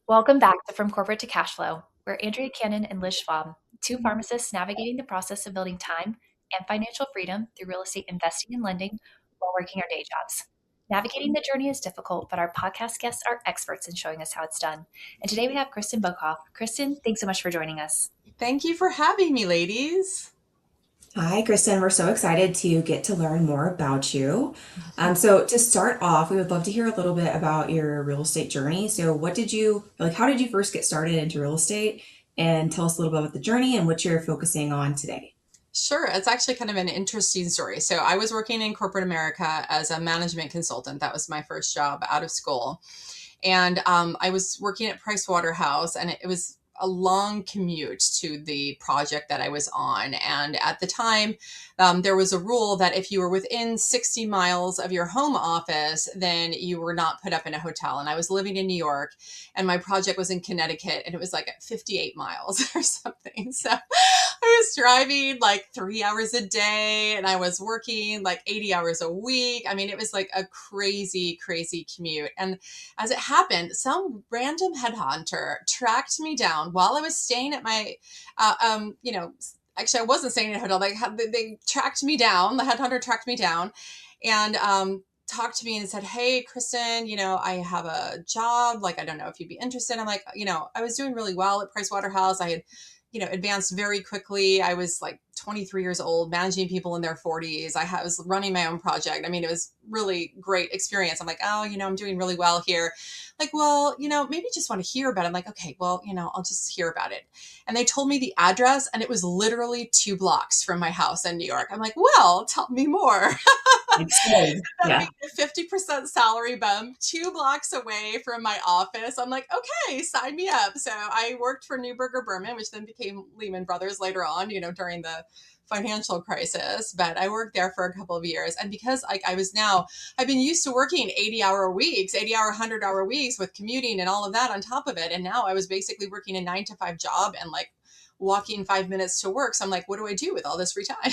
Welcome back to From Corporate to Cash Flow, where Andrea Cannon and Liz Schwab, two pharmacists navigating the process of building time and financial freedom through real estate investing and lending while working our day jobs. Navigating the journey is difficult, but our podcast guests are experts in showing us how it's done. And today we have Kristin Boekhoff. Kristin, thanks so much for joining us. Thank you for having me, ladies. Hi, Kristin. We're so excited to get to learn more about you. So to start off, we would love to hear a little bit about your real estate journey. So how did you first get started into real estate? And tell us a little bit about the journey and what you're focusing on today. Sure. It's actually kind of an interesting story. So I was working in corporate America as a management consultant. That was my first job out of school. And I was working at Price Waterhouse, and it was a long commute to the project that I was on. And at the time, there was a rule that if you were within 60 miles of your home office, then you were not put up in a hotel. And I was living in New York, and my project was in Connecticut, and it was like at 58 miles or something. So I was driving like 3 hours a day, and I was working like 80 hours a week. I mean, it was like a crazy, crazy commute. And as it happened, some random headhunter tracked me down while I was staying at my, actually I wasn't staying in a hotel. They tracked me down. The headhunter tracked me down and talked to me and said, "Hey, Kristin, I have a job. Like, I don't know if you'd be interested." I'm like, I was doing really well at Price Waterhouse. I had advanced very quickly. I was like 23 years old, managing people in their 40s. I was running my own project. I mean, it was really great experience. I'm like, oh, I'm doing really well here. Like, well, maybe just want to hear about it. I'm like, okay, well, I'll just hear about it. And they told me the address, and it was literally 2 blocks from my house in New York. I'm like, well, tell me more. Yeah. 50% salary bump 2 blocks away from my office. I'm like, okay, sign me up. So I worked for Neuberger Berman, which then became Lehman Brothers later on, during the financial crisis. But I worked there for a couple of years. And because I've been used to working 80-hour weeks, 80-hour, 100-hour weeks with commuting and all of that on top of it. And now I was basically working a 9-to-5 job and like walking 5 minutes to work. So I'm like, what do I do with all this free time?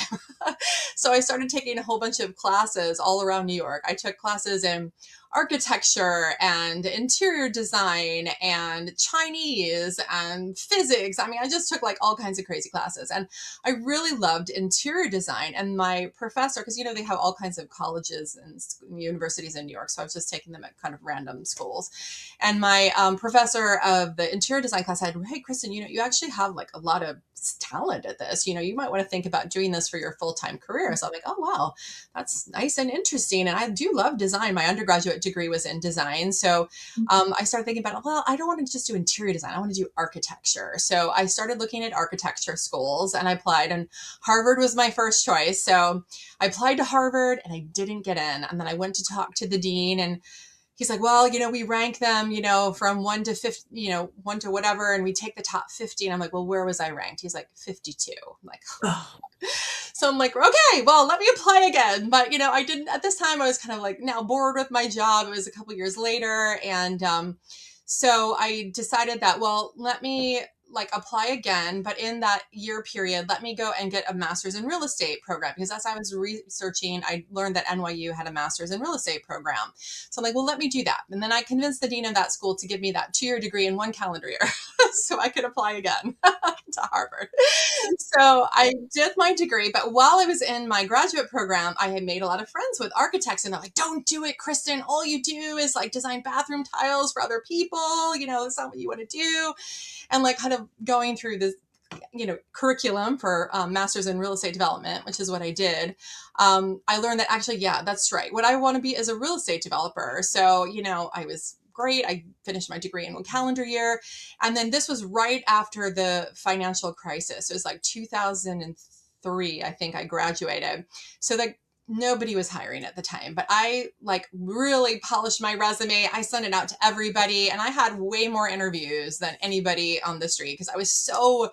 So I started taking a whole bunch of classes all around New York. I took classes in architecture and interior design and Chinese and physics. I mean, I just took like all kinds of crazy classes. And I really loved interior design. And my professor, because, they have all kinds of colleges and universities in New York. So I was just taking them at kind of random schools. And my professor of the interior design class said, "Hey, Kristin, you actually have like a lot of talent at this. You might want to think about doing this for your full-time career." So I'm like, oh, wow, that's nice and interesting. And I do love design. My undergraduate degree was in design. So I started thinking about, well, I don't want to just do interior design. I want to do architecture. So I started looking at architecture schools and I applied, and Harvard was my first choice. So I applied to Harvard and I didn't get in. And then I went to talk to the dean, and he's like, well, we rank them, from 1 to 50, 1 to whatever. And we take the top 50. And I'm like, well, where was I ranked? He's like 52. I'm like, oh. So I'm like, okay, well, let me apply again. But, I didn't, at this time, I was kind of like now bored with my job. It was a couple years later. And so I decided that, well, let me like apply again, but in that year period, let me go and get a master's in real estate program, because as I was researching, I learned that NYU had a master's in real estate program. So I'm like, well, let me do that. And then I convinced the dean of that school to give me that 2-year degree in 1 calendar year so I could apply again to Harvard. So I did my degree, but while I was in my graduate program, I had made a lot of friends with architects, and they're like, don't do it, Kristin. All you do is like design bathroom tiles for other people. It's not what you want to do. And like kind of going through this, curriculum for master's in real estate development, which is what I did. I learned that actually, yeah, that's right. What I want to be is a real estate developer. So, I was great. I finished my degree in 1 calendar year. And then this was right after the financial crisis. It was like 2003, I think I graduated. So like nobody was hiring at the time, but I like really polished my resume. I sent it out to everybody, and I had way more interviews than anybody on the street because I was so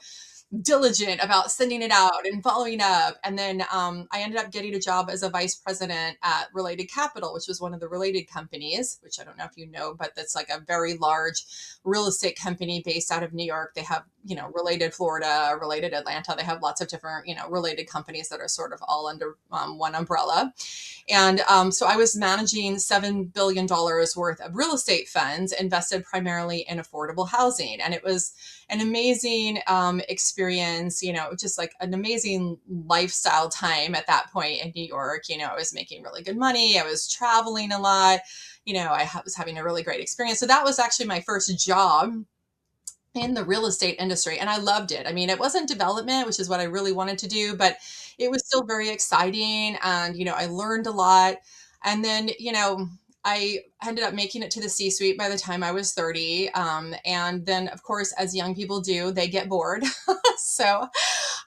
diligent about sending it out and following up. And then I ended up getting a job as a vice president at Related Capital, which was one of the Related companies, which I don't know if you know, but that's like a very large real estate company based out of New York. They have related Florida, related Atlanta. They have lots of different, related companies that are sort of all under one umbrella. And so I was managing $7 billion worth of real estate funds invested primarily in affordable housing. And it was an amazing experience, just like an amazing lifestyle time at that point in New York. I was making really good money. I was traveling a lot. I was having a really great experience. So that was actually my first job in the real estate industry. And I loved it. I mean, it wasn't development, which is what I really wanted to do, but it was still very exciting. And, I learned a lot. And then, I ended up making it to the C-suite by the time I was 30. And then, of course, as young people do, they get bored. So,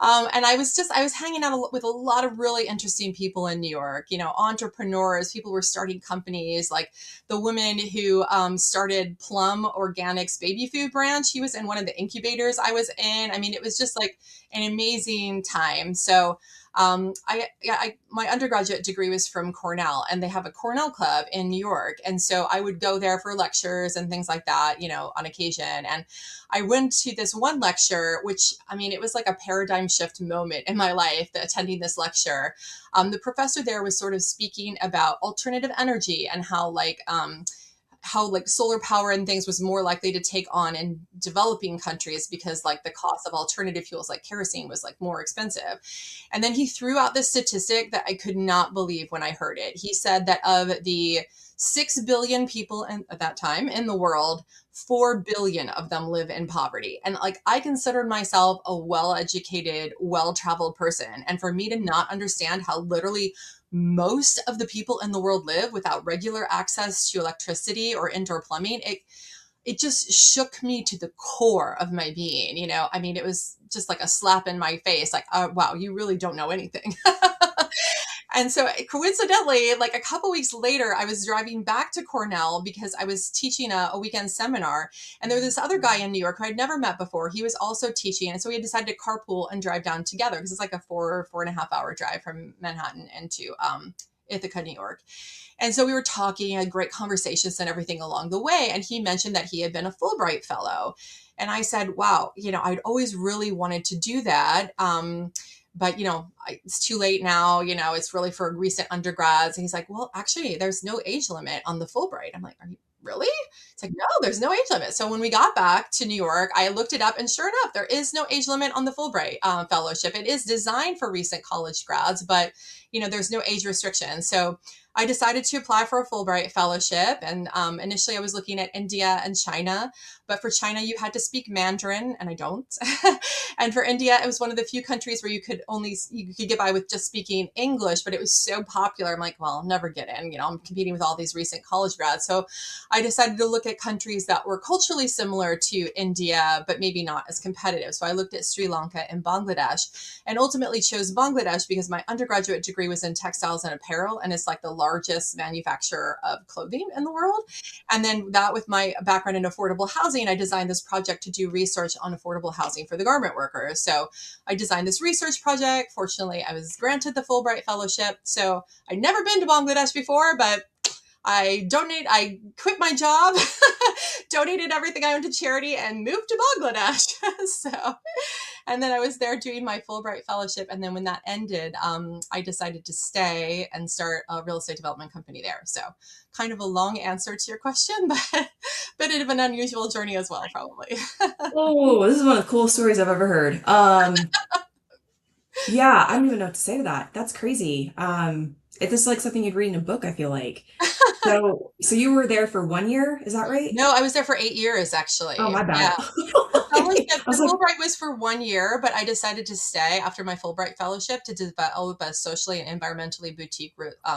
and I was hanging out with a lot of really interesting people in New York, entrepreneurs, people were starting companies, like the woman who started Plum Organics baby food brand. She was in one of the incubators I was in. I mean, it was just like an amazing time. So, my undergraduate degree was from Cornell, and they have a Cornell club in New York. And so I would go there for lectures and things like that, on occasion. And I went to this one lecture, which, I mean, it was like a paradigm shift moment in my life, attending this lecture. The professor there was sort of speaking about alternative energy and how solar power and things was more likely to take on in developing countries because like the cost of alternative fuels like kerosene was like more expensive. And then he threw out this statistic that I could not believe when I heard it. He said that of the 6 billion people at that time in the world, 4 billion of them live in poverty. And like, I considered myself a well-educated, well-traveled person. And for me to not understand how literally most of the people in the world live without regular access to electricity or indoor plumbing, it just shook me to the core of my being. I mean, it was just like a slap in my face, like, oh, wow, you really don't know anything. And so coincidentally, like a couple weeks later, I was driving back to Cornell because I was teaching a weekend seminar. And there was this other guy in New York who I'd never met before. He was also teaching. And so we had decided to carpool and drive down together because it's like a 4.5 hour drive from Manhattan into Ithaca, New York. And so we were talking, had great conversations and everything along the way. And he mentioned that he had been a Fulbright fellow. And I said, wow, I'd always really wanted to do that. But, it's too late now, it's really for recent undergrads. And he's like, well, actually, there's no age limit on the Fulbright. I'm like, are you really? It's like, no, there's no age limit. So when we got back to New York, I looked it up and sure enough, there is no age limit on the Fulbright Fellowship. It is designed for recent college grads, but, there's no age restriction. So I decided to apply for a Fulbright Fellowship. And initially I was looking at India and China, but for China, you had to speak Mandarin and I don't. And for India, it was one of the few countries where you could get by with just speaking English, but it was so popular. I'm like, well, I'll never get in, I'm competing with all these recent college grads. So I decided to look at countries that were culturally similar to India, but maybe not as competitive. So I looked at Sri Lanka and Bangladesh and ultimately chose Bangladesh because my undergraduate degree was in textiles and apparel. And it's like the largest manufacturer of clothing in the world. And then that with my background in affordable housing, I designed this project to do research on affordable housing for the garment workers. So I designed this research project. Fortunately, I was granted the Fulbright Fellowship. So I'd never been to Bangladesh before, but I quit my job, donated everything I owned to charity and moved to Bangladesh. And then I was there doing my Fulbright Fellowship. And then when that ended, I decided to stay and start a real estate development company there. So kind of a long answer to your question, but bit of an unusual journey as well, probably. Oh, this is one of the coolest stories I've ever heard. Yeah, I don't even know what to say to that. That's crazy. It's just like something you'd read in a book, I feel like. So you were there for 1 year, is that right? No, I was there for 8 years, actually. Oh, my Yeah. bad. The I was like, Fulbright was for 1 year, but I decided to stay after my Fulbright Fellowship to develop a socially and environmentally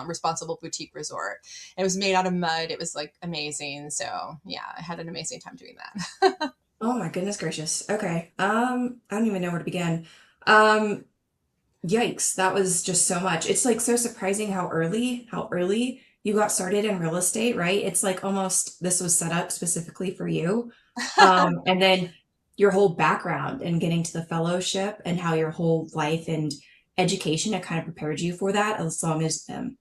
responsible boutique resort. It was made out of mud. It was like amazing. So yeah, I had an amazing time doing that. oh my goodness gracious. Okay. I don't even know where to begin. Yikes, that was just so much. It's like so surprising how early you got started in real estate, right? It's like almost this was set up specifically for you. And then your whole background and getting to the fellowship and how your whole life and education had kind of prepared you for that, as long as in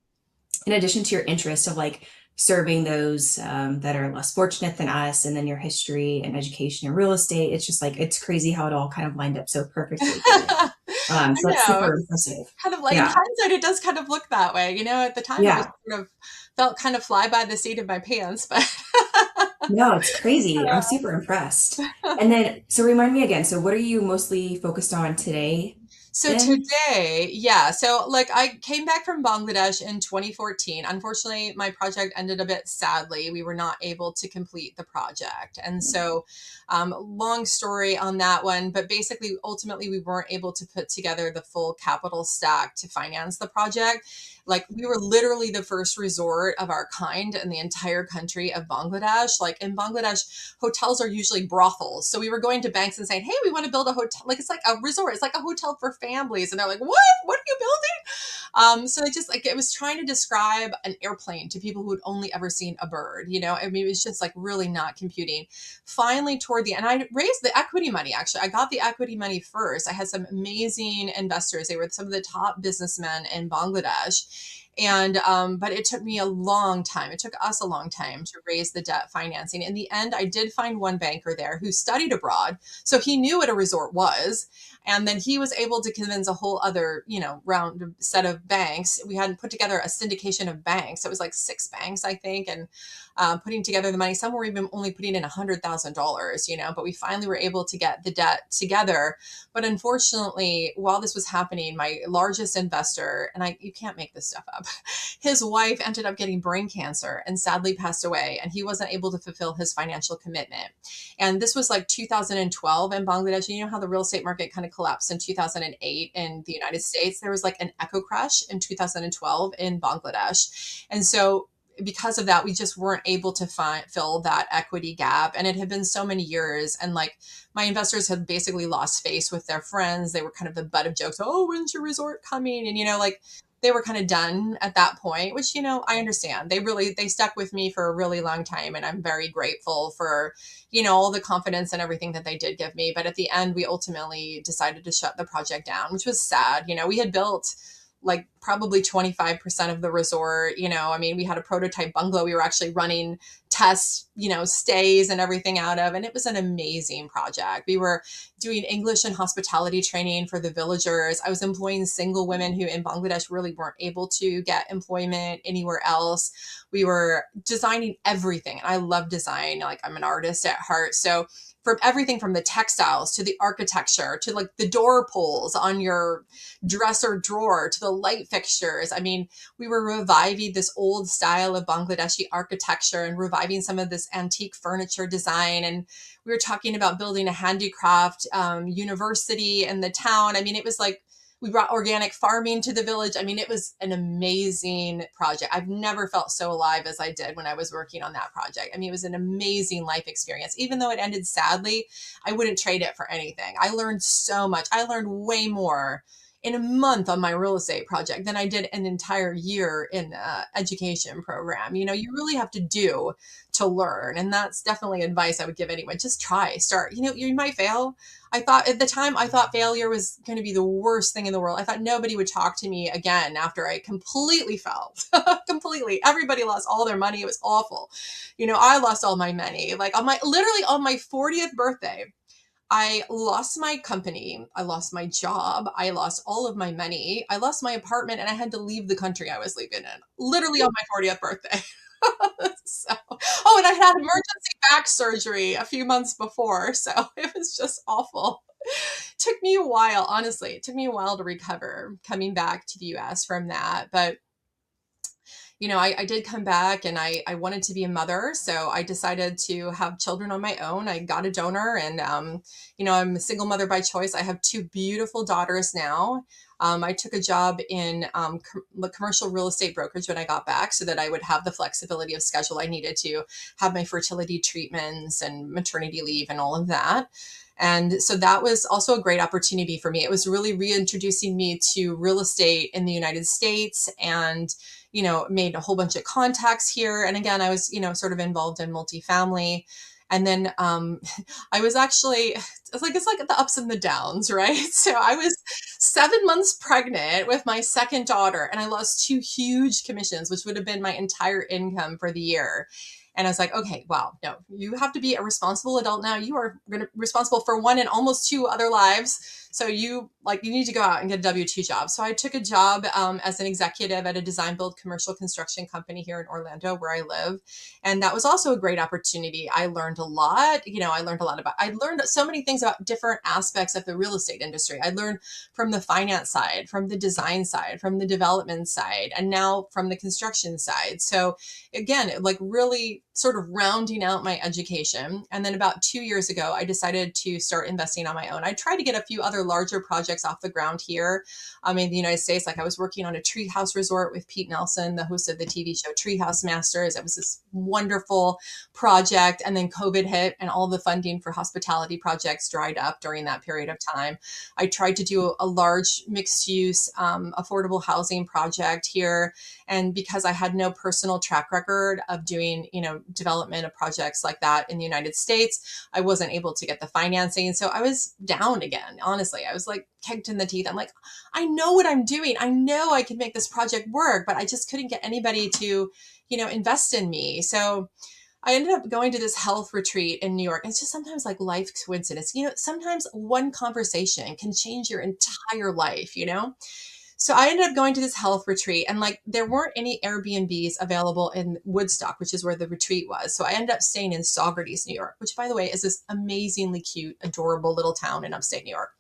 addition to your interest of like serving those that are less fortunate than us, and then your history and education in real estate. It's just like, it's crazy how it all kind of lined up so perfectly for you. I So that's know. super It's impressive. kind of like in Yeah. hindsight, it does kind of look that way. At the time, I Yeah. was sort of felt kind of fly by the seat of my pants, but No, it's crazy. I'm super impressed. And then, so remind me again, so what are you mostly focused on today So then? today, yeah. So like I came back from Bangladesh in 2014. Unfortunately, my project ended a bit sadly. We were not able to complete the project. And so, long story on that one, but basically, ultimately, we weren't able to put together the full capital stack to finance the project. Like we were literally the first resort of our kind in the entire country of Bangladesh. Like in Bangladesh, hotels are usually brothels. So we were going to banks and saying, hey, we want to build a hotel. Like it's like a resort. It's like a hotel for families. And they're like, what? What are you building? So it just like, it was trying to describe an airplane to people who had only ever seen a bird, I mean, it was just like really not computing. Finally, toward the end, I raised the equity money. Actually, I got the equity money first. I had some amazing investors. They were some of the top businessmen in Bangladesh. And but it took me a long time. It took us a long time to raise the debt financing. In the end, I did find one banker there who studied abroad, so he knew what a resort was. And then he was able to convince a whole other, round set of banks. We had put together a syndication of banks. It was like 6 banks, I think, and putting together the money. Some were even only putting in $100,000, but we finally were able to get the debt together. But unfortunately, while this was happening, my largest investor, and you can't make this stuff up, his wife ended up getting brain cancer and sadly passed away, and he wasn't able to fulfill his financial commitment. And this was like 2012 in Bangladesh. You know how the real estate market kind of collapsed in 2008 in the United States? There was like an echo crash in 2012 in Bangladesh. And so because of that, we just weren't able to fill that equity gap. And it had been so many years. And like my investors had basically lost face with their friends. They were kind of the butt of jokes. Oh, when's your resort coming? And, like they were kind of done at that point, which, I understand. They stuck with me for a really long time. And I'm very grateful for, all the confidence and everything that they did give me. But at the end, we ultimately decided to shut the project down, which was sad. We had built like probably 25% of the resort. I mean, we had a prototype bungalow we were actually running tests, stays and everything out of. And it was an amazing project. We were doing English and hospitality training for the villagers. I was employing single women who in Bangladesh really weren't able to get employment anywhere else. We were designing everything. I love design. Like I'm an artist at heart. So from everything from the textiles to the architecture to like the door pulls on your dresser drawer to the light fixtures. I mean, we were reviving this old style of Bangladeshi architecture and reviving some of this antique furniture design. And we were talking about building a handicraft university in the town. I mean, it was like we brought organic farming to the village. I mean, it was an amazing project. I've never felt so alive as I did when I was working on that project. I mean, it was an amazing life experience. Even though it ended sadly, I wouldn't trade it for anything. I learned so much. I learned way more in a month on my real estate project than I did an entire year in an education program. You really have to do to learn. And that's definitely advice I would give anyone. Just try, start. You might fail. I thought at the time, I thought failure was going to be the worst thing in the world. I thought nobody would talk to me again after I completely failed. Completely. Everybody lost all their money. It was awful. I lost all my money. Like literally on my 40th birthday, I lost my company. I lost my job. I lost all of my money. I lost my apartment and I had to leave the country I was living in literally on my 40th birthday. And I had emergency back surgery a few months before. So it was just awful. Took me a while, honestly. It took me a while to recover coming back to the US from that. But I did come back and I wanted to be a mother. So I decided to have children on my own. I got a donor and, I'm a single mother by choice. I have 2 beautiful daughters now. I took a job in the commercial real estate brokerage when I got back so that I would have the flexibility of schedule I needed to have my fertility treatments and maternity leave and all of that. And so that was also a great opportunity for me. It was really reintroducing me to real estate in the United States and made a whole bunch of contacts here. And again, I was, sort of involved in multifamily. And then I was actually, it's like the ups and the downs, right? So I was 7 months pregnant with my second daughter, and I lost 2 huge commissions, which would have been my entire income for the year. And I was like, okay, wow, no, you have to be a responsible adult now. You are responsible for one and almost 2 other lives. So you need to go out and get a W-2 job. So I took a job as an executive at a design build commercial construction company here in Orlando, where I live. And that was also a great opportunity. I learned a lot. I learned so many things about different aspects of the real estate industry. I learned from the finance side, from the design side, from the development side, and now from the construction side. So again, like really sort of rounding out my education. And then about 2 years ago, I decided to start investing on my own. I tried to get a few other larger projects off the ground here in the United States. Like I was working on a treehouse resort with Pete Nelson, the host of the TV show Treehouse Masters. It was this wonderful project. And then COVID hit and all the funding for hospitality projects dried up during that period of time. I tried to do a large mixed use affordable housing project here. And because I had no personal track record of doing, development of projects like that in the United States, I wasn't able to get the financing. So I was down again. Honestly, I was like kicked in the teeth. I'm like, I know what I'm doing. I know I can make this project work, but I just couldn't get anybody to, invest in me. So I ended up going to this health retreat in New York. It's just sometimes like life coincidence. Sometimes one conversation can change your entire life. So I ended up going to this health retreat, and like there weren't any Airbnbs available in Woodstock, which is where the retreat was. So I ended up staying in Saugerties, New York, which by the way is this amazingly cute, adorable little town in upstate New York.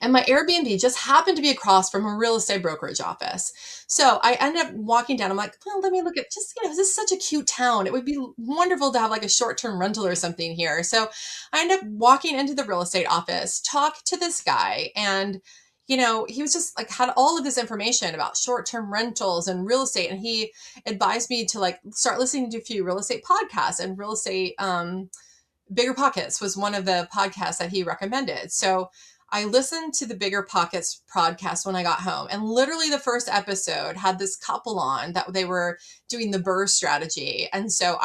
And my Airbnb just happened to be across from a real estate brokerage office. So I ended up walking down. I'm like, well, let me look at this is such a cute town. It would be wonderful to have like a short-term rental or something here. So I ended up walking into the real estate office, talked to this guy, and he was just like had all of this information about short-term rentals and real estate. And he advised me to like start listening to a few real estate podcasts, and real estate, BiggerPockets was one of the podcasts that he recommended. So I listened to the BiggerPockets podcast when I got home, and literally the first episode had this couple on that they were doing the BRRRR strategy. And so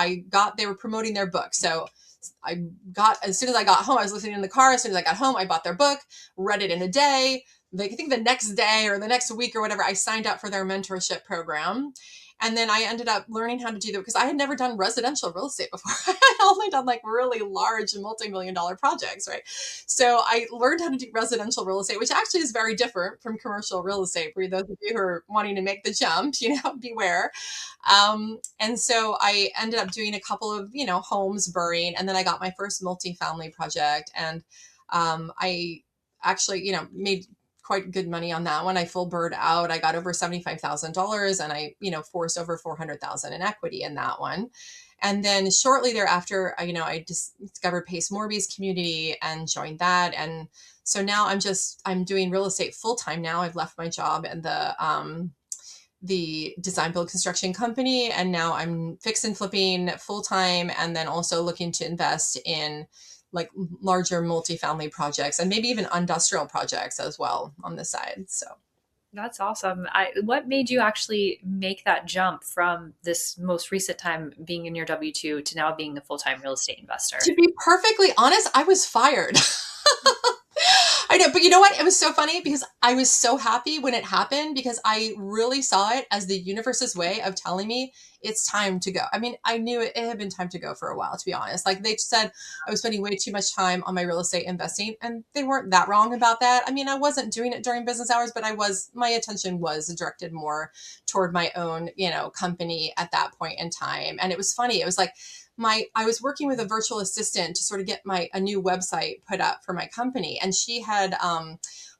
they were promoting their book. So as soon as I got home, I was listening in the car. As soon as I got home, I bought their book, read it in a day. I think the next day or the next week or whatever, I signed up for their mentorship program. And then I ended up learning how to do that because I had never done residential real estate before. I had only done like really large multi-million-dollar projects, right? So I learned how to do residential real estate, which actually is very different from commercial real estate. For those of you who are wanting to make the jump, beware. And so I ended up doing a couple of, homes burring, and then I got my first multifamily project, and I actually, made quite good money on that one. I full bird out. I got over $75,000, and I, forced over 400,000 in equity in that one. And then shortly thereafter, I discovered Pace Morby's community and joined that. And so now I'm doing real estate full time now. I've left my job in the design build construction company, and now I'm fix and flipping full time, and then also looking to invest in like larger multifamily projects and maybe even industrial projects as well on the side. So That's awesome. What made you actually make that jump from this most recent time being in your W-2 to now being a full-time real estate investor? to be perfectly honest, I was fired. I know, but you know what? It was so funny because I was so happy when it happened, because I really saw it as the universe's way of telling me it's time to go. I mean, I knew it had been time to go for a while, to be honest. Like they said, I was spending way too much time on my real estate investing, and they weren't that wrong about that. I mean, I wasn't doing it during business hours, but my attention was directed more toward my own, company at that point in time. And it was funny. It was like, I was working with a virtual assistant to sort of get a new website put up for my company. And she had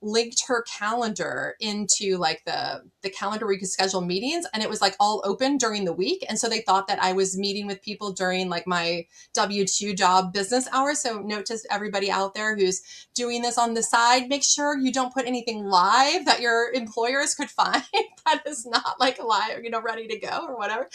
linked her calendar into like the calendar where you could schedule meetings, and it was like all open during the week. And so they thought that I was meeting with people during like my W-2 job business hours. So note to everybody out there who's doing this on the side, make sure you don't put anything live that your employers could find that is not like live, ready to go or whatever.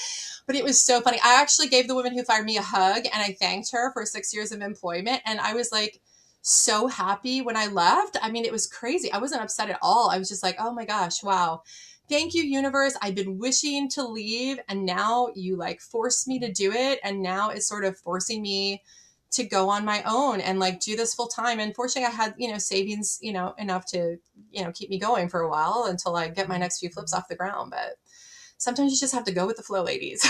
But it was so funny. I actually gave the woman who fired me a hug, and I thanked her for 6 years of employment. And I was like so happy when I left. I mean, it was crazy. I wasn't upset at all. I was just like, oh my gosh, wow. thank you, universe. I've been wishing to leave, and now you like forced me to do it. And now it's sort of forcing me to go on my own and like do this full time. And fortunately, I had, savings, enough to, keep me going for a while until I get my next few flips off the ground. But sometimes you just have to go with the flow, ladies.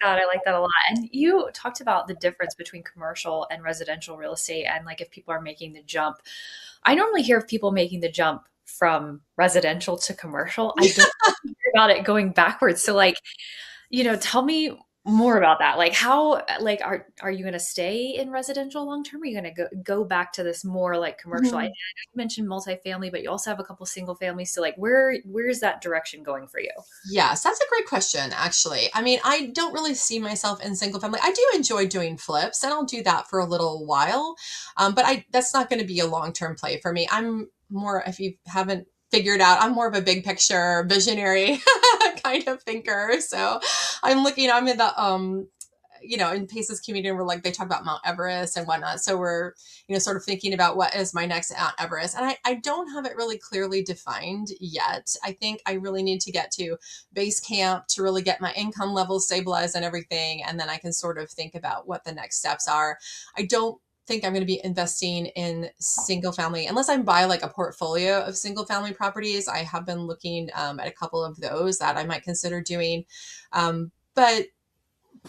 God, I like that a lot. And you talked about the difference between commercial and residential real estate and like if people are making the jump. I normally hear of people making the jump from residential to commercial. I don't hear about it going backwards. So like, tell me more about that. Like how like are you going to stay in residential long term? Are you going to go back to this more like commercial? I know you mentioned multifamily, but you also have a couple single families. So like where's that direction going for you? Yes, that's a great question, actually. I mean, I don't really see myself in single family. I do enjoy doing flips, and I'll do that for a little while. But that's not going to be a long-term play for me. I'm more, if you haven't figured out, I'm more of a big picture visionary kind of thinker. So I'm in the in Pace's community where like they talk about Mount Everest and whatnot. So we're, sort of thinking about what is my next Mount Everest. And I don't have it really clearly defined yet. I think I really need to get to base camp to really get my income levels stabilized and everything. And then I can sort of think about what the next steps are. I don't think I'm going to be investing in single family unless I buy like a portfolio of single family properties. I have been looking at a couple of those that I might consider doing. But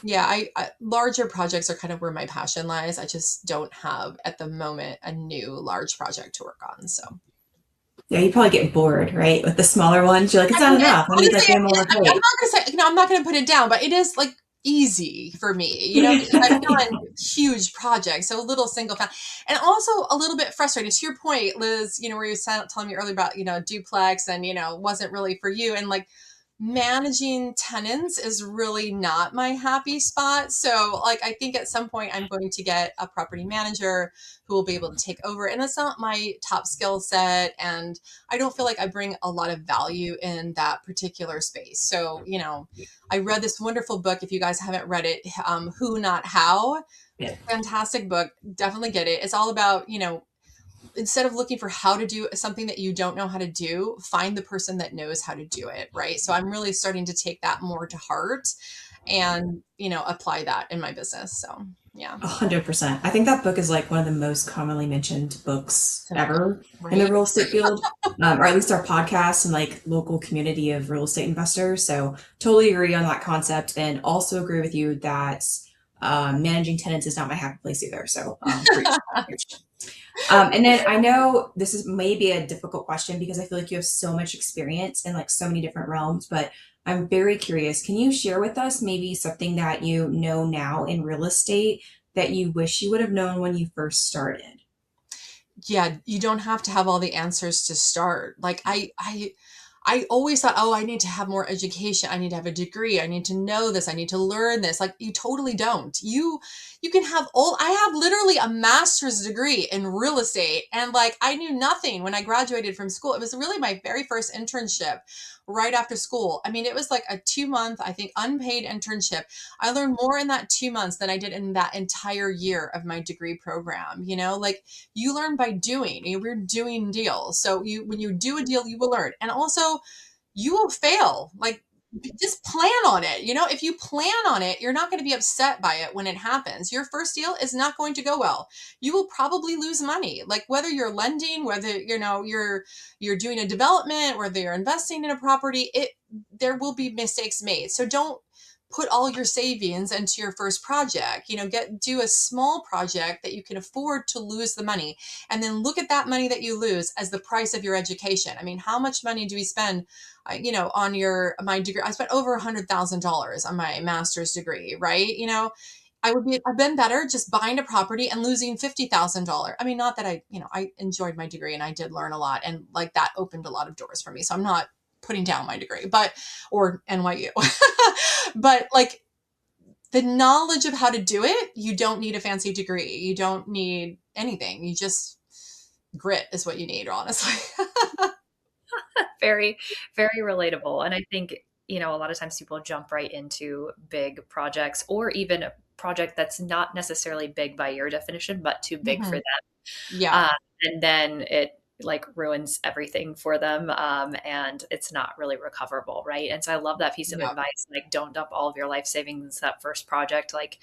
yeah, I larger projects are kind of where my passion lies. I just don't have at the moment a new large project to work on. So Yeah, you probably get bored, right? With the smaller ones, you're like, it's I not mean, enough. I need like honestly, one more I'm not plate. gonna say, I'm not gonna put it down, but it is like easy for me, because I've done huge projects, so a little single family, and also a little bit frustrated. To your point, Liz, where you were telling me earlier about, duplex and, wasn't really for you. And like managing tenants is really not my happy spot. So like, I think at some point I'm going to get a property manager who will be able to take over. And it's not my top skill set. And I don't feel like I bring a lot of value in that particular space. So, I read this wonderful book. If you guys haven't read it, Who Not How, Yeah. fantastic book. Definitely get it. It's all about, instead of looking for how to do something that you don't know how to do, find the person that knows how to do it. Right. So I'm really starting to take that more to heart and, apply that in my business. So yeah. 100%. I think that book is like one of the most commonly mentioned books So, ever in the right. real estate field, or at least our podcast and like local community of real estate investors. So totally agree on that concept, and also agree with you that managing tenants is not my happy place either. So preach. Preach. And then I know this is maybe a difficult question because I feel like you have so much experience in like so many different realms, but I'm very curious. Can you share with us maybe something that you know now in real estate that you wish you would have known when you first started? Yeah, you don't have to have all the answers to start. Like I always thought, oh, I need to have more education. I need to have a degree. I need to know this. I need to learn this. Like you totally don't. You can have all, I have literally a master's degree in real estate. And like I knew nothing when I graduated from school. It was really my very first internship right after school. I mean, it was like a 2 month, I think, unpaid internship. I learned more in that 2 months than I did in that entire year of my degree program. Like you learn by doing. We're doing deals. So when you do a deal, you will learn. And also you will fail. Like just plan on it. If you plan on it, you're not going to be upset by it when it happens. Your first deal is not going to go well. You will probably lose money. Like whether you're lending, whether you're doing a development, whether you're investing in a property, there will be mistakes made. So don't put all your savings into your first project. Do a small project that you can afford to lose the money, and then look at that money that you lose as the price of your education. I mean, how much money do we spend on my degree? I spent over $100,000 on my master's degree, right? I've been better just buying a property and losing $50,000. I mean, not that I enjoyed my degree and I did learn a lot, and like that opened a lot of doors for me. So I'm not putting down my degree, or NYU, but like the knowledge of how to do it, you don't need a fancy degree. You don't need anything. You just grit is what you need, honestly. Very, very relatable. And I think, a lot of times people jump right into big projects or even a project that's not necessarily big by your definition, but too big for Mhm. them. Yeah. And then it like ruins everything for them. And it's not really recoverable. Right. And so I love that piece of Yeah. advice. Like, don't dump all of your life savings that first project. Like,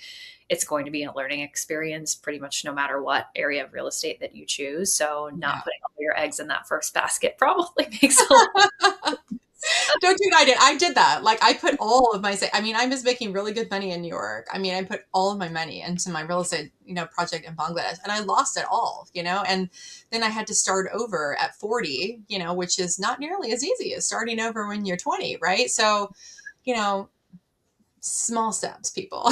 it's going to be a learning experience pretty much no matter what area of real estate that you choose. So not Yeah. putting all your eggs in that first basket probably makes a lot. Don't do what I did. I did that. Like I put all of my, I mean, I was making really good money in New York. I mean, I put all of my money into my real estate, project in Bangladesh, and I lost it all, and then I had to start over at 40, which is not nearly as easy as starting over when you're 20. Right. So, you know, small steps, people.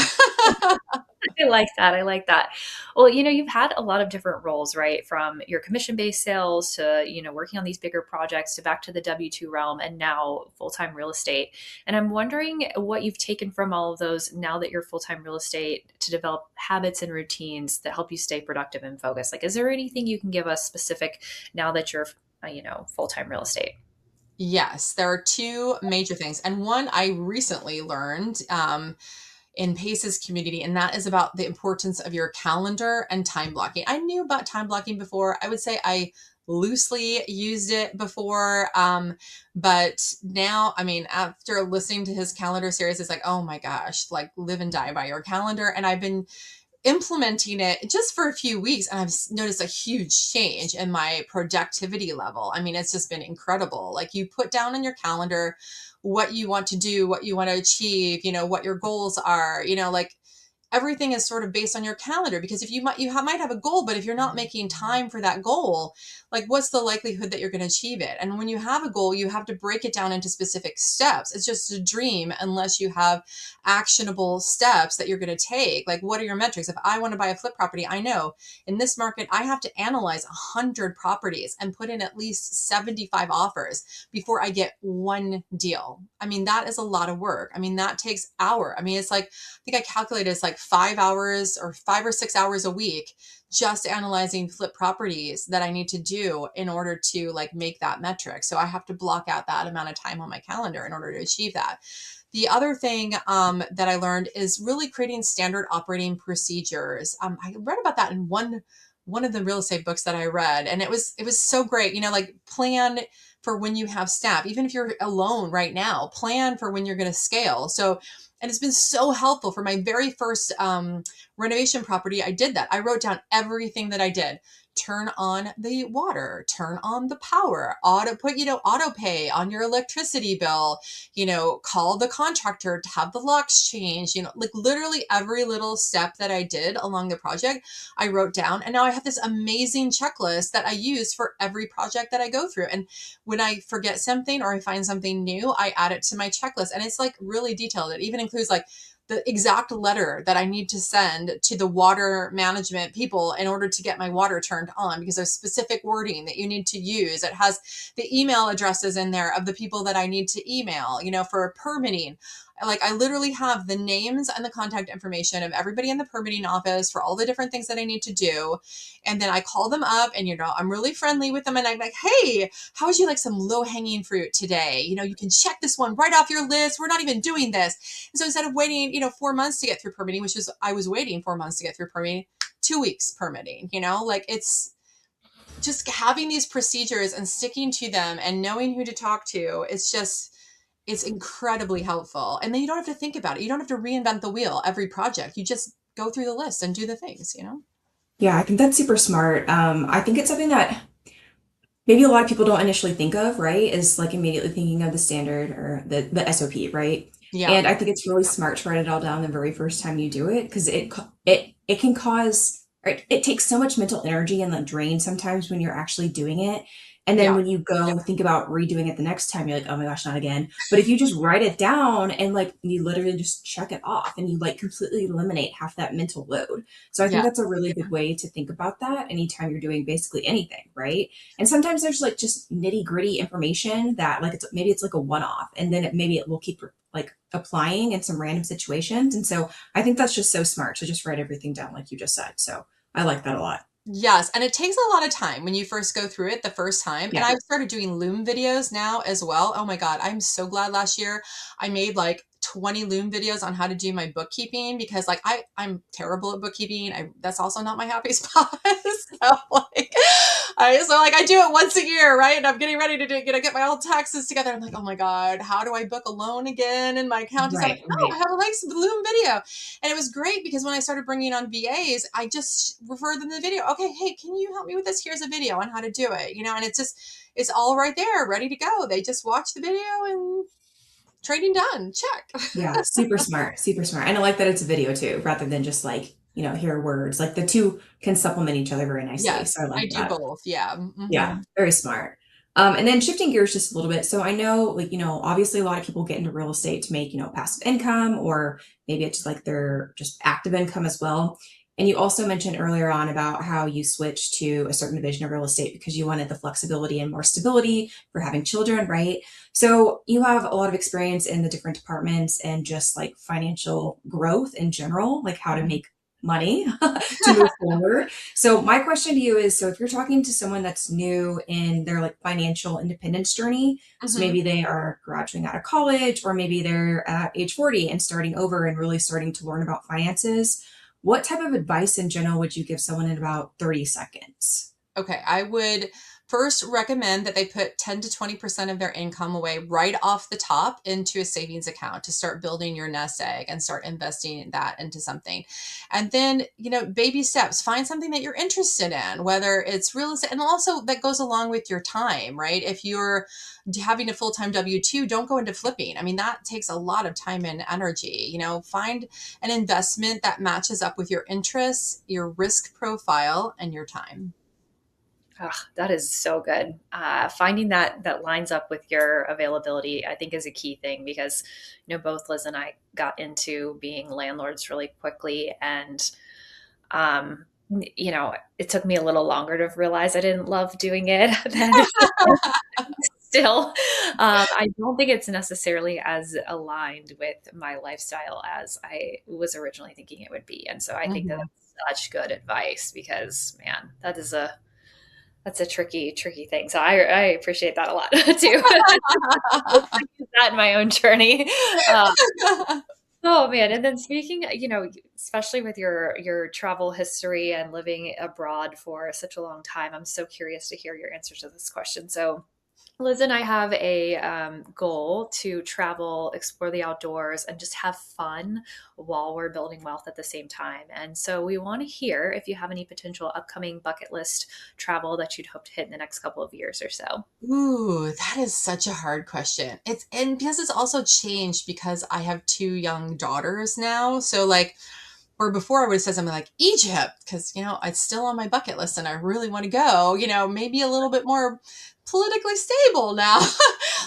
I like that. I like that. Well, you've had a lot of different roles, right? From your commission-based sales to, working on these bigger projects to back to the W-2 realm and now full-time real estate. And I'm wondering what you've taken from all of those now that you're full-time real estate to develop habits and routines that help you stay productive and focused. Like, is there anything you can give us specific now that you're, full-time real estate? Yes, there are two major things. And one I recently learned in Pace's community, and that is about the importance of your calendar and time blocking. I knew about time blocking before. I would say I loosely used it before. But now, I mean, after listening to his calendar series, it's like, oh my gosh, like live and die by your calendar. And I've been implementing it just for a few weeks, and I've noticed a huge change in my productivity level. I mean, it's just been incredible. Like you put down on your calendar what you want to do, what you want to achieve, what your goals are, like everything is sort of based on your calendar, because if might have a goal, but if you're not making time for that goal, like what's the likelihood that you're going to achieve it? And when you have a goal, you have to break it down into specific steps. It's just a dream unless you have actionable steps that you're going to take. Like, what are your metrics? If I want to buy a flip property, I know in this market I have to analyze 100 properties and put in at least 75 offers before I get one deal. I mean, that is a lot of work. I mean, that takes hour. I mean, it's like, I think I calculated it's like 5 hours or 5 or 6 hours a week just analyzing flip properties that I need to do in order to like make that metric. So I have to block out that amount of time on my calendar in order to achieve that. The other thing that I learned is really creating standard operating procedures. I read about that in one of the real estate books that I read, and it was so great. Like plan for when you have staff, even if you're alone right now, plan for when you're going to scale. So, and it's been so helpful for my very first renovation property. I did that. I wrote down everything that I did. Turn on the water, turn on the power, auto pay on your electricity bill, call the contractor to have the locks changed, like literally every little step that I did along the project, I wrote down. And now I have this amazing checklist that I use for every project that I go through. And when I forget something or I find something new, I add it to my checklist. And it's like really detailed. It even includes like the exact letter that I need to send to the water management people in order to get my water turned on, because there's specific wording that you need to use. It has the email addresses in there of the people that I need to email, for permitting. Like I literally have the names and the contact information of everybody in the permitting office for all the different things that I need to do. And then I call them up and, I'm really friendly with them. And I'm like, hey, how would you like some low hanging fruit today? You can check this one right off your list. We're not even doing this. And so instead of waiting, 4 months to get through permitting, I was waiting 4 months to get through permitting, 2 weeks permitting, like it's just having these procedures and sticking to them and knowing who to talk to. It's incredibly helpful. And then you don't have to think about it. You don't have to reinvent the wheel every project. You just go through the list and do the things. Yeah, I think that's super smart. I think it's something that maybe a lot of people don't initially think of, right? Is like immediately thinking of the standard or the SOP, right? Yeah. And I think it's really smart to write it all down the very first time you do it, because it can cause, right? It takes so much mental energy and the drain sometimes when you're actually doing it. And then Yeah. when you go think about redoing it the next time, you're like, oh my gosh, not again. But if you just write it down and like you literally just check it off and you like completely eliminate half that mental load. So I think Yeah. that's a really good way to think about that anytime you're doing basically anything, right? And sometimes there's like just nitty gritty information that like maybe it's like a one off, and then maybe it will keep like applying in some random situations. And so I think that's just so smart to just write everything down like you just said. So I like that a lot. Yes. And it takes a lot of time when you first go through it the first time. And Yeah. I've started doing Loom videos now as well. Oh my God. I'm so glad last year I made like 20 Loom videos on how to do my bookkeeping, because like I'm terrible at bookkeeping. That's also not my happy spot. I do it once a year, right? And I'm getting ready to get my old taxes together. I'm like, oh my God, how do I book a loan again? And my accountant's like, Right, oh, I right. have a nice Loom video. And it was great because when I started bringing on VAs, I just referred them to the video. Okay, hey, can you help me with this? Here's a video on how to do it, and it's all right there, ready to go. They just watch the video and trading done. Check. Yeah, super smart, super smart. And I like that it's a video too, rather than just like, hear words. Like the two can supplement each other very nicely. Yes, So I I like do that. both. Yeah. Yeah, Mm-hmm. very smart. And then shifting gears just a little bit. So I know, like, obviously a lot of people get into real estate to make, passive income, or maybe it's like their just active income as well. And you also mentioned earlier on about how you switched to a certain division of real estate because you wanted the flexibility and more stability for having children, right? So you have a lot of experience in the different departments and just like financial growth in general, like how to make money to move forward. So my question to you is, so if you're talking to someone that's new in their like financial independence journey, so Mm-hmm. maybe they are graduating out of college, or maybe they're at age 40 and starting over and really starting to learn about finances, what type of advice in general would you give someone in about 30 seconds? Okay, I would first recommend that they put 10 to 20% of their income away right off the top into a savings account to start building your nest egg and start investing that into something. And then, baby steps, find something that you're interested in, whether it's real estate, and also that goes along with your time, right? If you're having a full-time W-2, don't go into flipping. I mean, that takes a lot of time and energy. Find an investment that matches up with your interests, your risk profile, and your time. Ugh, that is so good. Finding that lines up with your availability, I think, is a key thing because, both Liz and I got into being landlords really quickly, and it took me a little longer to realize I didn't love doing it than still. I don't think it's necessarily as aligned with my lifestyle as I was originally thinking it would be, and so I think that Mhm. that's such good advice because, man, that's a tricky thing. So I appreciate that a lot too. I use that in my own journey. Uh, oh man! And then speaking, especially with your travel history and living abroad for such a long time, I'm so curious to hear your answers to this question. So Liz and I have a goal to travel, explore the outdoors, and just have fun while we're building wealth at the same time. And so we want to hear if you have any potential upcoming bucket list travel that you'd hope to hit in the next couple of years or so. Ooh, that is such a hard question. And because it's also changed because I have two young daughters now. So like, or before I would have said something like Egypt, because it's still on my bucket list and I really want to go, maybe a little bit more politically stable now.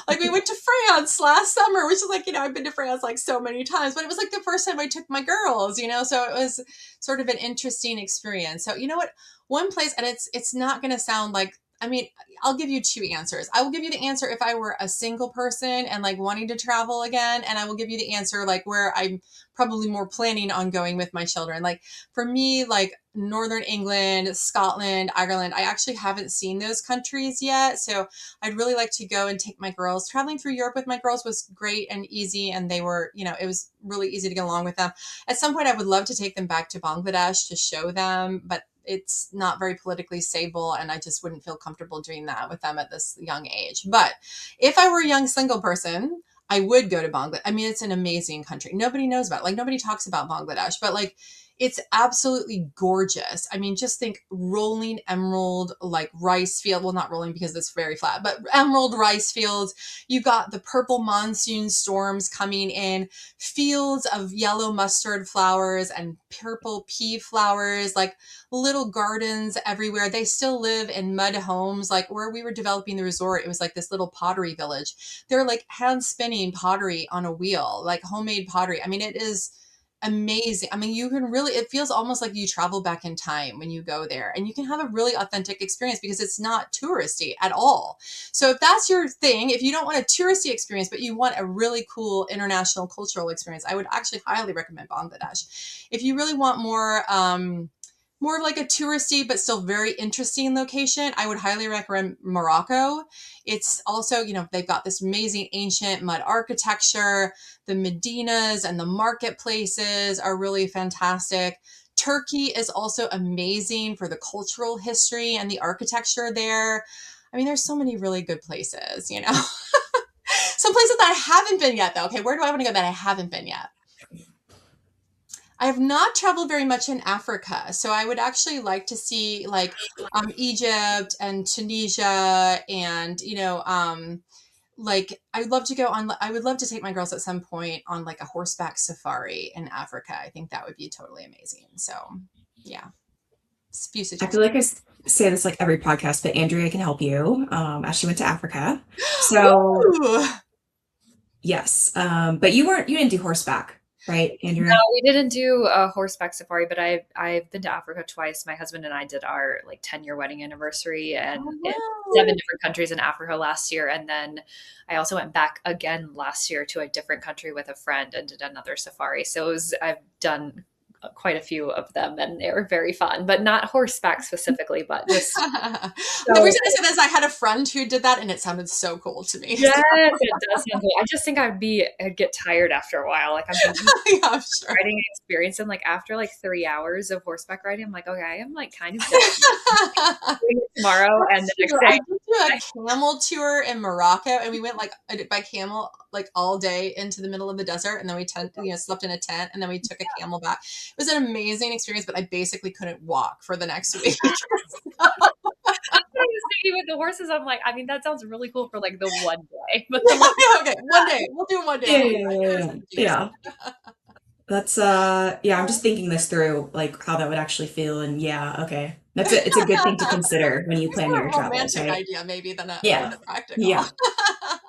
Like we went to France last summer, which is like, I've been to France like so many times, but it was like the first time I took my girls, so it was sort of an interesting experience. So you know what? One place, and it's not gonna sound like, I mean, I'll give you two answers. I will give you the answer if I were a single person and like wanting to travel again, and I will give you the answer like where I'm probably more planning on going with my children. Like for me, like Northern England, Scotland, Ireland, I actually haven't seen those countries yet. So I'd really like to go and take my girls. Traveling through Europe with my girls was great and easy. And they were, it was really easy to get along with them. At some point, I would love to take them back to Bangladesh to show them, but it's not very politically stable. And I just wouldn't feel comfortable doing that with them at this young age. But if I were a young single person, I would go to Bangladesh. I mean, it's an amazing country. Nobody knows about it. Like nobody talks about Bangladesh, but like it's absolutely gorgeous. I mean, just think rolling emerald, like rice field. Well, not rolling because it's very flat, but emerald rice fields. You got the purple monsoon storms coming in, fields of yellow mustard flowers and purple pea flowers, like little gardens everywhere. They still live in mud homes. Like where we were developing the resort, it was like this little pottery village. They're like hand spinning pottery on a wheel, like homemade pottery. I mean, it is amazing. I mean, you can really, it feels almost like you travel back in time when you go there, and you can have a really authentic experience because it's not touristy at all. So if that's your thing, if you don't want a touristy experience, but you want a really cool international cultural experience, I would actually highly recommend Bangladesh. If you really want more, more of like a touristy, but still very interesting location, I would highly recommend Morocco. It's also, you know, they've got this amazing ancient mud architecture. The Medinas and the marketplaces are really fantastic. Turkey is also amazing for the cultural history and the architecture there. I mean, there's so many really good places, you know. Some places that I haven't been yet, though. Okay, where do I want to go that I haven't been yet? I have not traveled very much in Africa, so I would actually like to see like Egypt and Tunisia, and like I would love to take my girls at some point on like a horseback safari in Africa. I think that would be totally amazing. So, yeah, a few I feel suggestions. like say this like every podcast, but Andrea can help you as she went to Africa. So Ooh. yes, but you didn't do horseback, right, No, Andrea? we didn't do a horseback safari, but I've been to Africa twice. My husband and I did our like 10-year wedding anniversary and Oh, in wow. 7 different countries in Africa last year. And then I also went back again last year to a different country with a friend and did another safari. So I've done quite a few of them and they were very fun, but not horseback specifically, but just The so reason I said that is I had a friend who did that, and it sounded so cool to me. yes, it does sound cool. I just think I'd get tired after a while. Like I'm thinking Yeah, I'm sure. riding experience and like after like 3 hours of horseback riding, I'm like, okay, I am like kind of done doing it tomorrow and the That's next true. I day. did do a camel tour in Morocco, and we went like by camel like all day into the middle of the desert, and then we slept in a tent, and then we took a camel back. It was an amazing experience, but I basically couldn't walk for the next week. I was thinking with the horses, I'm like, I mean, that sounds really cool for like the one day, but the like, Okay, one day we'll do one day. Yeah, I'll yeah, be back yeah, here yeah, as yeah. a juice. Yeah. That's yeah, I'm just thinking this through, like how that would actually feel, and yeah, okay. It's a good thing to consider when you It's plan more your a travels, romantic right? idea maybe than Yeah. a practical. Yeah.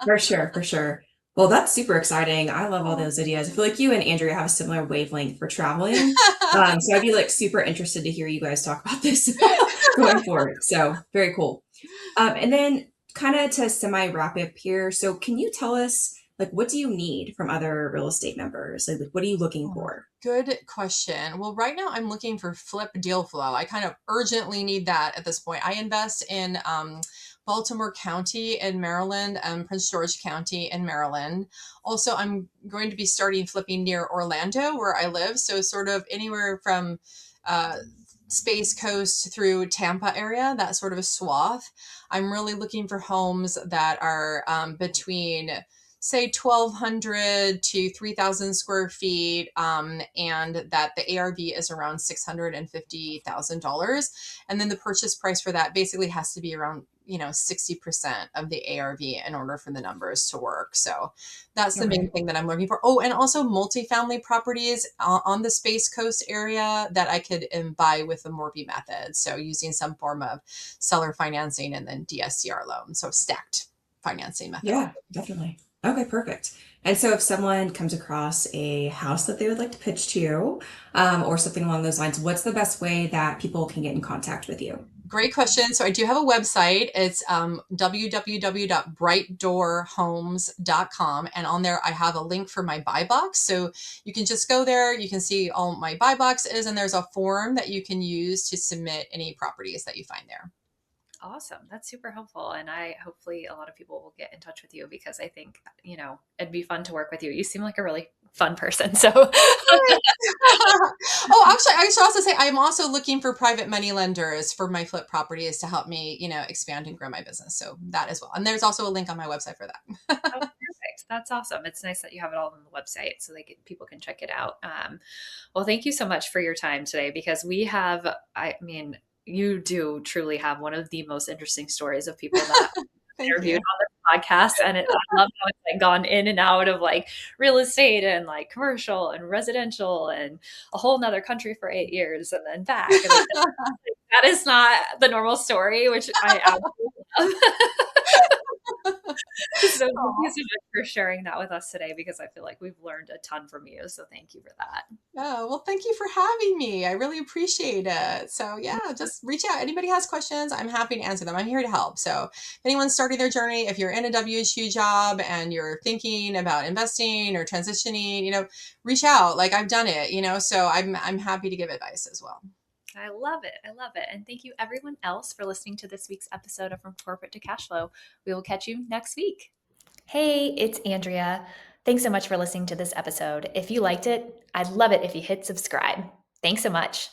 For sure, for sure. Well, that's super exciting. I love all those ideas. I feel like you and Andrea have a similar wavelength for traveling. So I'd be like super interested to hear you guys talk about this going forward. So very cool. And then kind of to semi wrap up here. So can you tell us like what do you need from other real estate members? Like what are you looking for? Good question. Well, right now I'm looking for flip deal flow. I kind of urgently need that at this point. I invest in Baltimore County in Maryland, Prince George County in Maryland. Also, I'm going to be starting flipping near Orlando, where I live. So, sort of anywhere from uh, Space Coast through Tampa area, that sort of a swath. I'm really looking for homes that are between say 1,200 to 3,000 square feet, and that the ARV is around $650,000. And then the purchase price for that basically has to be around 60% of the ARV in order for the numbers to work. So that's the main Okay. thing that I'm looking for. Oh, and also multifamily properties on the Space Coast area that I could buy with the Morby method. So using some form of seller financing and then DSCR loan. So stacked financing method. Yeah, definitely. Okay, perfect. And so if someone comes across a house that they would like to pitch to you, or something along those lines, what's the best way that people can get in contact with you? Great question. So I do have a website. It's www.brightdoorhomes.com. And on there, I have a link for my buy box. So you can just go there. You can see all my buy boxes, and there's a form that you can use to submit any properties that you find there. awesome. That's super helpful. And I hopefully a lot of people will get in touch with you because I think, it'd be fun to work with you. You seem like a really fun person. So Oh, actually, I should also say I'm also looking for private money lenders for my flip properties to help me, expand and grow my business. So that as well. And there's also a link on my website for that. oh, perfect. That's awesome. It's nice that you have it all on the website so people can check it out. Well, thank you so much for your time today because I mean, you do truly have one of the most interesting stories of people that Thank interviewed you. on this podcast. And I love how it's like gone in and out of like real estate and like commercial and residential and a whole nother country for 8 years and then back. And like, that is not the normal story, which I absolutely love. So thank you so much for sharing that with us today because I feel like we've learned a ton from you. So thank you for that. Oh, well, thank you for having me. I really appreciate it. So, yeah, just reach out. Anybody has questions, I'm happy to answer them. I'm here to help. So, if anyone's starting their journey, if you're in a WHU job and you're thinking about investing or transitioning, reach out. Like I've done it, so I'm happy to give advice as well. I love it. I love it. And thank you, everyone else, for listening to this week's episode of From Corporate to Cashflow. We will catch you next week. Hey, it's Andrea. Thanks so much for listening to this episode. If you liked it, I'd love it if you hit subscribe. Thanks so much.